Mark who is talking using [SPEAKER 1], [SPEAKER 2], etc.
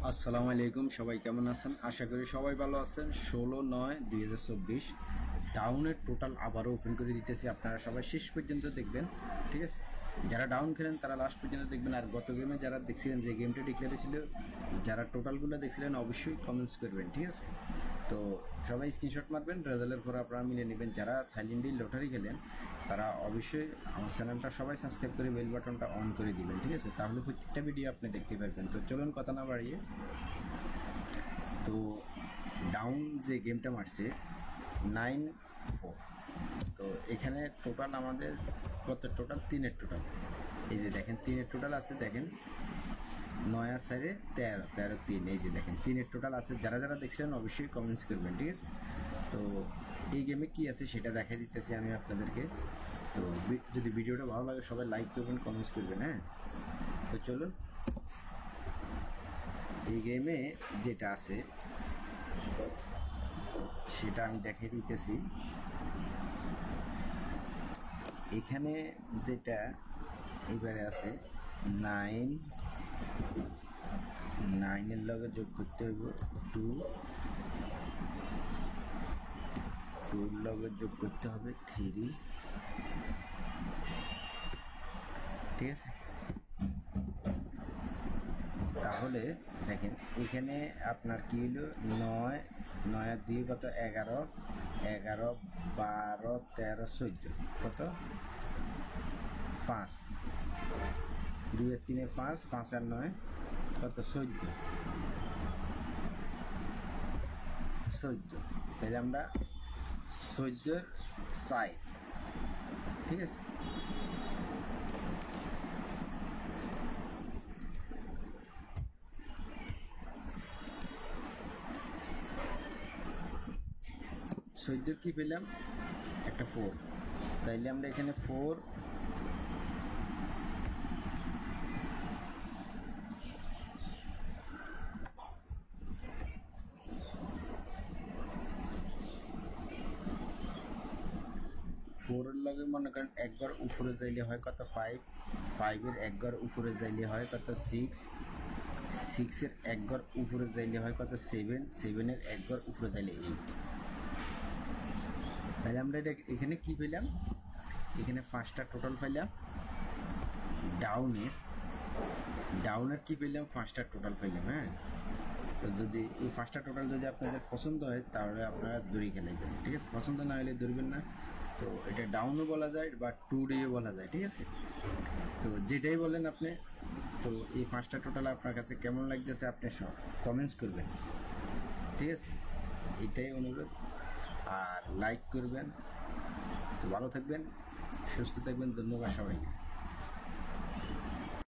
[SPEAKER 1] আসসালামু আলাইকুম, সবাই কেমন আছেন? আশা করি সবাই ভালো আছেন। 16/9/2024 ডাউনের টোটাল আবারও ওপেন করে দিতেছি, আপনারা সবাই শেষ পর্যন্ত দেখবেন, ঠিক আছে? যারা ডাউন খেলেন তারা লাস্ট পর্যন্ত দেখবেন। আর গত গেমে যারা দেখছিলেন, যে গেমটা ডিক্লেয়ার ছিল, যারা টোটালগুলো দেখছিলেন অবশ্যই কমেন্টস করবেন, ঠিক আছে? তো সবাই স্ক্রিনশট মারবেন, রেজাল্টের পর আপনারা মিলে নেবেন। যারা থাইল্যান্ডি লটারি খেলেন তারা অবশ্যই আমার চ্যানেলটা সবাই সাবস্ক্রাইব করে বেল বাটনটা অন করে দিবেন, ঠিক আছে? তাহলে প্রত্যেকটা ভিডিও আপনি দেখতে পারবেন। তো চলুন কথা না বাড়িয়ে, তো ডাউন যে গেমটা মারছে 9-4, তো এখানে টোটাল আমাদের কত? টোটাল 3-এর টোটাল, এই যে দেখেন 3-এর টোটাল আছে, দেখেন 9 আর 4-এ 13-13-3, এই যে দেখেন 3-এর টোটাল আছে। যারা যারা দেখছিলেন অবশ্যই কমেন্টস করবেন, ঠিক আছে? তো এই গেমে কি আছে সেটা দেখাই দিতেছি আমি আপনাদেরকে। তো যদি ভিডিওটা ভালো লাগে সবাই লাইক করবেন, কমেন্টস করবেন, হ্যাঁ? তো চলুন, এই গেমে যেটা আছে সেটা আমি দেখাই দিতেছি। এখানে যেটা এবারে আছে 9-9-এর লগে যোগ করতে হইব 2-2-র লগে যোগ করতে হবে 3, ঠিক আছে? তাহলে দেখেন এখানে আপনার কি হইল, 9-9 আর 2 কত? 11-11-12-13-14, কত? 5, 2-3 5, 5-9 কত? 14, তাহলে আমরা 14 সাইড, ঠিক আছে? সৈদ্যর কি পেলাম? একটা 4, তাইলে আমরা এখানে 4 4-এর লগে মনে করেন একবার উপরে যাইলে হয় কত? 5, 5-এর একবার উপরে যাইলে হয় কত? 6, 6-এর একবার উপরে যাইলে হয় কত? 7, 7-এর একবার উপরে যাইলে 8। তাহলে আমরা এটা এখানে কি পেলাম? এখানে 5টা টোটাল পাইলাম। ডাউনের কি পেলাম? 5টা টোটাল পাইলাম, হ্যাঁ? তো যদি এই 5টা টোটাল যদি আপনাদের পছন্দ হয় তাহলে আপনারা দড়ি খেলাইবেন, ঠিক আছে? পছন্দ না হলে ধরবেন না। তো এটা ডাউনও বলা যায় বা 2 ডেও বলা যায়, ঠিক আছে? তো যেটাই বলেন আপনি। তো এই 5টা টোটাল আপনার কাছে কেমন লাগতেছে আপনি সব কমেন্টস করবেন, ঠিক আছে? এটাই অনুরোধ। আর লাইক করবেন। তো ভালো থাকবেন, সুস্থ থাকবেন। ধন্যবাদ সবাইকে।